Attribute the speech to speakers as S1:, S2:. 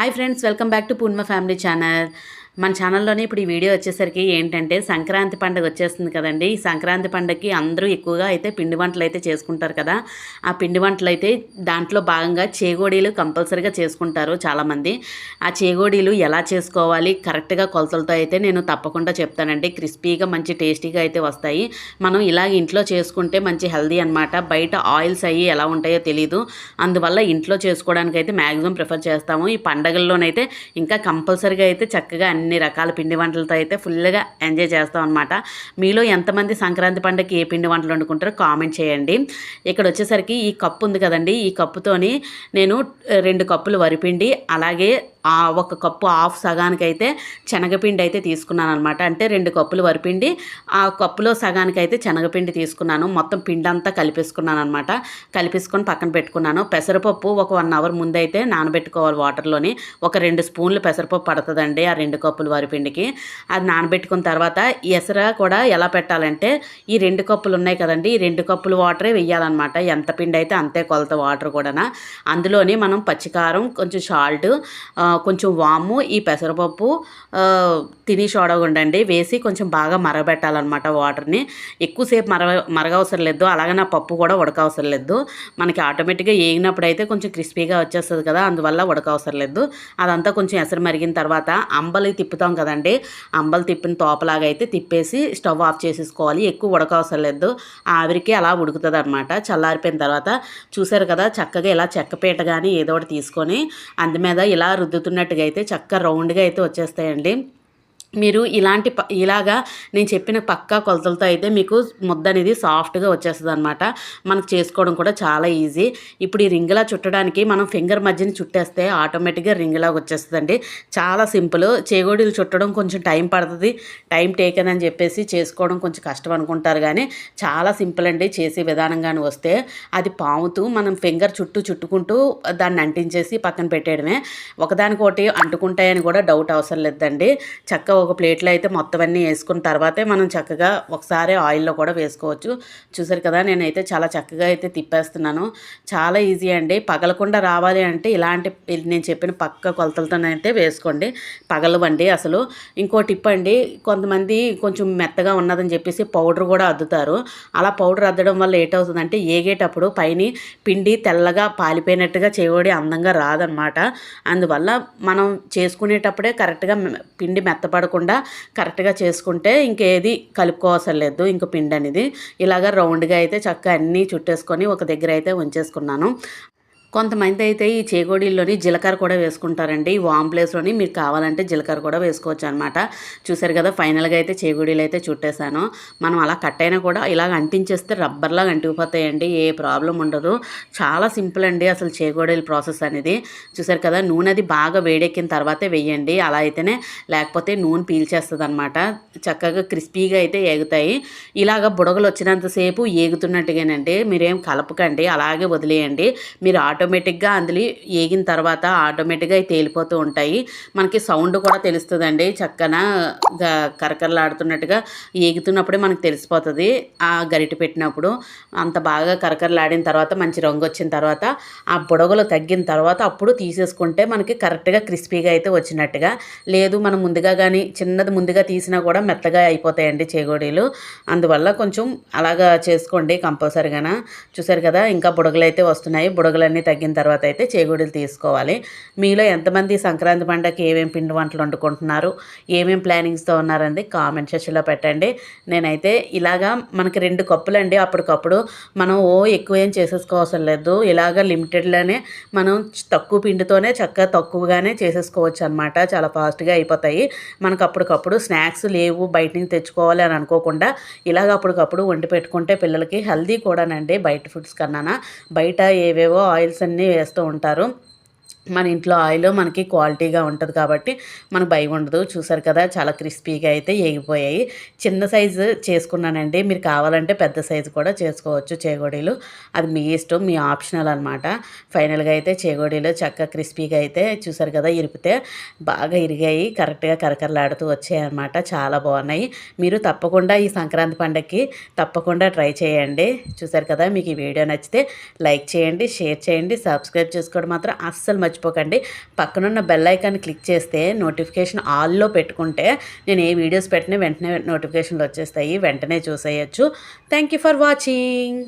S1: Hi friends, welcome back to Purnima family channel. మన ఛానల్లోనే ఇప్పుడు ఈ వీడియో వచ్చేసరికి ఏంటంటే సంక్రాంతి పండుగ వచ్చేస్తుంది కదండి. ఈ సంక్రాంతి పండుగకి అందరూ ఎక్కువగా అయితే పిండి వంటలు అయితే చేసుకుంటారు కదా. ఆ పిండి వంటలు అయితే దాంట్లో భాగంగా చేగోడీలు కంపల్సరీగా చేసుకుంటారు చాలామంది. ఆ చేగోడీలు ఎలా చేసుకోవాలి కరెక్ట్గా కొలతలతో అయితే నేను తప్పకుండా చెప్తానండి. క్రిస్పీగా మంచి టేస్టీగా అయితే వస్తాయి. మనం ఇలాగ ఇంట్లో చేసుకుంటే మంచి హెల్దీ అనమాట. బయట ఆయిల్స్ అయ్యి ఎలా ఉంటాయో తెలీదు. అందువల్ల ఇంట్లో చేసుకోవడానికి అయితే మ్యాక్సిమం ప్రిఫర్ చేస్తాము. ఈ పండగల్లోనైతే ఇంకా కంపల్సరీగా అయితే చక్కగా అన్ని రకాల పిండి వంటలతో అయితే ఫుల్గా ఎంజాయ్ చేస్తాం అనమాట. మీలో ఎంతమంది సంక్రాంతి పండుగకి ఏ పిండి వంటలు వండుకుంటారో కామెంట్ చేయండి. ఇక్కడ వచ్చేసరికి ఈ కప్పు ఉంది కదండి, ఈ కప్పుతోని నేను 2 కప్పులు వరిపిండి, అలాగే ఒక కప్పు హాఫ్ సగానికైతే శనగపిండి అయితే తీసుకున్నాను అనమాట. అంటే 2 కప్పులు వరిపిండి, ఆ కప్పులో సగానికైతే శనగపిండి తీసుకున్నాను. మొత్తం పిండి అంతా కలిపేసుకున్నాను అనమాట. కలిపేసుకొని పక్కన పెట్టుకున్నాను. పెసరపప్పు ఒక 1 అవర్ ముందైతే నానబెట్టుకోవాలి వాటర్లోని. ఒక 2 స్పూన్లు పెసరపప్పు పడుతుందండి ఆ 2 కప్పులు వరిపిండికి. అది నానబెట్టుకున్న తర్వాత ఎసర కూడా ఎలా పెట్టాలంటే ఈ 2 కప్పులు ఉన్నాయి కదండి, ఈ 2 కప్పులు వాటరే వేయాలన్నమాట. ఎంత పిండి అయితే అంతే కొలత వాటర్ కూడా. అందులోని మనం పచ్చికారం, కొంచెం సాల్ట్, కొంచెం వాము, ఈ పెసరపప్పు, తిని సోడాగుండండి వేసి కొంచెం బాగా మరగబెట్టాలన్నమాట. వాటర్ని ఎక్కువసేపు మరగవసరం లేదు, అలాగే నా పప్పు కూడా ఉడకవసరం లేదు. మనకి ఆటోమేటిక్గా వేగినప్పుడు అయితే కొంచెం క్రిస్పీగా వచ్చేస్తుంది కదా, అందువల్ల ఉడకవసరం లేదు. అదంతా కొంచెం ఎసరు మరిగిన తర్వాత అంబలి తిప్పుతాం కదండి, అంబలి తిప్పిన తోపలాగా అయితే తిప్పేసి స్టవ్ ఆఫ్ చేసేసుకోవాలి. ఎక్కువ ఉడకవసరం లేదు, ఆవిరికి అలా ఉడుకుతుంది అనమాట. చల్లారిపోయిన తర్వాత చూసారు కదా, చక్కగా ఇలా చెక్కపీట కానీ ఏదో ఒకటి తీసుకొని అందు మీద ఇలా రుద్దుతున్నట్టుగా అయితే చక్కగా రౌండ్గా అయితే వచ్చేస్తాయండి. మీరు ఇలాగా నేను చెప్పిన పక్కా కొలతలతో అయితే మీకు ముద్ద అనేది సాఫ్ట్గా వచ్చేస్తుంది అనమాట. మనకు చేసుకోవడం కూడా చాలా ఈజీ. ఇప్పుడు ఈ రింగులా చుట్టడానికి మనం ఫింగర్ మధ్యని చుట్టేస్తే ఆటోమేటిక్గా రింగులాగా వచ్చేస్తుందండి. చాలా సింపుల్. చేగోడీలు చుట్టడం కొంచెం టైం పడుతుంది, టైం టేకన్ అని చెప్పేసి చేసుకోవడం కొంచెం కష్టం అనుకుంటారు, కానీ చాలా సింపుల్ అండి. చేసే విధానంగానే వస్తే అది పాముతూ మనం ఫింగర్ చుట్టుకుంటూ దాన్ని అంటించేసి పక్కన పెట్టేయడమే. ఒకదానికొకటి అంటుకుంటాయని కూడా డౌట్ అవసరం లేదండి. చక్కగా ఒక ప్లేట్లో అయితే మొత్తం అన్నీ వేసుకున్న తర్వాతే మనం చక్కగా ఒకసారి ఆయిల్లో కూడా వేసుకోవచ్చు. చూసారు కదా, నేనైతే చాలా చక్కగా అయితే తిప్పేస్తున్నాను. చాలా ఈజీ అండి. పగలకుండా రావాలి అంటే ఇలాంటి నేను చెప్పిన పక్క కొలతలతోనైతే వేసుకోండి, పగలవండి అసలు. ఇంకో టిప్ అండి, కొంతమంది కొంచెం మెత్తగా ఉన్నదని చెప్పేసి పౌడర్ కూడా అద్దుతారు. అలా పౌడర్ అద్దడం వల్ల ఏటవుతుందంటే ఏగేటప్పుడు పైన పిండి తెల్లగా పాలిపోయినట్టుగా చేవడి అందంగా రాదనమాట. అందువల్ల మనం చేసుకునేటప్పుడే కరెక్ట్గా పిండి మెత్తపడకుండా కరెక్ట్గా చేసుకుంటే ఇంకేది కలుపుకోవసరం లేదు. ఇంక పిండి అనేది ఇలాగ రౌండ్గా అయితే చక్కగా అన్నీ చుట్టేసుకొని ఒక దగ్గర అయితే ఉంచేసుకున్నాను. కొంతమంది అయితే ఈ చేగోడీల్లోని జీలకర్ర కూడా వేసుకుంటారండి. ఈ వామ్ ప్లేస్లోని మీరు కావాలంటే జీలకర్ర కూడా వేసుకోవచ్చు అనమాట. చూసారు కదా, ఫైనల్గా అయితే చేగోడీలు అయితే చుట్టేసాను. మనం అలా కట్ అయినా కూడా ఇలాగ అంటించేస్తే రబ్బర్లాగా అంటిపోతాయండి, ఏ ప్రాబ్లం ఉండదు. చాలా సింపుల్ అండి అసలు చేగోడీల ప్రాసెస్ అనేది. చూసారు కదా, నూనె అది బాగా వేడెక్కిన తర్వాతే వేయండి, అలా అయితేనే, లేకపోతే నూనె పీల్చేస్తుంది అనమాట. చక్కగా క్రిస్పీగా అయితే ఏగుతాయి. ఇలాగ బుడగలు వచ్చినంతసేపు ఏగుతున్నట్టుగానండి, మీరేం కలపకండి, అలాగే వదిలేయండి. మీరు ఆటోమేటిక్గా అందులో ఏగిన తర్వాత ఆటోమేటిక్గా అవి తేలిపోతూ ఉంటాయి. మనకి సౌండ్ కూడా తెలుస్తుందండి, చక్కన కరకరలాడుతున్నట్టుగా ఏగుతున్నప్పుడే మనకు తెలిసిపోతుంది. ఆ గరిటె పెట్టినప్పుడు అంత బాగా కరకరలాడిన తర్వాత మంచి రంగు వచ్చిన తర్వాత ఆ బుడగలు తగ్గిన తర్వాత అప్పుడు తీసేసుకుంటే మనకి కరెక్ట్గా క్రిస్పీగా అయితే వచ్చినట్టుగా. లేదు మనం ముందుగా కానీ చిన్నది ముందుగా తీసినా కూడా మెత్తగా అయిపోతాయండి చేగోడీలు. అందువల్ల కొంచెం అలాగా చేసుకోండి కంపల్సరిగా. చూసారు కదా, ఇంకా బుడగలు అయితే వస్తున్నాయి. బుడగలన్నీ తగ్గిన తర్వాత అయితే చేగోడీలు తీసుకోవాలి. మీలో ఎంతమంది సంక్రాంతి పండుగకి ఏమేమి పిండి వంటలు వండుకుంటున్నారు, ఏమేమి ప్లానింగ్స్తో ఉన్నారండి కామెంట్ సెక్షన్లో పెట్టండి. నేనైతే ఇలాగా మనకి 2 కప్పులు అండి, అప్పటికప్పుడు మనం ఎక్కువ ఏం చేసేసుకోవసరం లేదు. ఇలాగ లిమిటెడ్లోనే మనం తక్కువ పిండితోనే చక్కగా తక్కువగానే చేసేసుకోవచ్చు అనమాట. చాలా ఫాస్ట్గా అయిపోతాయి. మనకు అప్పటికప్పుడు స్నాక్స్ లేవు బయట నుంచి తెచ్చుకోవాలి అని అనుకోకుండా ఇలాగ అప్పటికప్పుడు వండి పెట్టుకుంటే పిల్లలకి హెల్దీ కూడానండి. బయట ఫుడ్స్ కన్నా బయట ఏవేవో ఆయిల్స్ అన్నీ వేస్తూ ఉంటారు. మన ఇంట్లో ఆయిల్ మనకి క్వాలిటీగా ఉంటుంది కాబట్టి మనకు భయం ఉండదు. చూసారు కదా, చాలా క్రిస్పీగా అయితే ఏగిపోయాయి. చిన్న సైజు చేసుకున్నానండి, మీరు కావాలంటే పెద్ద సైజు కూడా చేసుకోవచ్చు చేగోడీలు. అది మీ ఇష్టం, మీ ఆప్షనల్ అనమాట. ఫైనల్గా అయితే చేగోడీలు చక్కగా క్రిస్పీగా అయితే చూసారు కదా, ఇరిపితే బాగా ఇరిగాయి, కరెక్ట్గా కరకరలాడుతూ వచ్చాయి అనమాట. చాలా బాగున్నాయి. మీరు తప్పకుండా ఈ సంక్రాంతి పండగకి తప్పకుండా ట్రై చేయండి. చూసారు కదా, మీకు ఈ వీడియో నచ్చితే లైక్ చేయండి, షేర్ చేయండి, సబ్స్క్రైబ్ చేసుకోవడం మాత్రం అస్సలు మర్చిపోకండి. పక్కనున్న బెల్ ఐకాన్ క్లిక్ చేస్తే నోటిఫికేషన్ ఆల్లో పెట్టుకుంటే నేను ఏ వీడియోస్ పెట్టినా వెంటనే నోటిఫికేషన్లు వచ్చేస్తాయి, వెంటనే చూసేయచ్చు. Thank you for watching.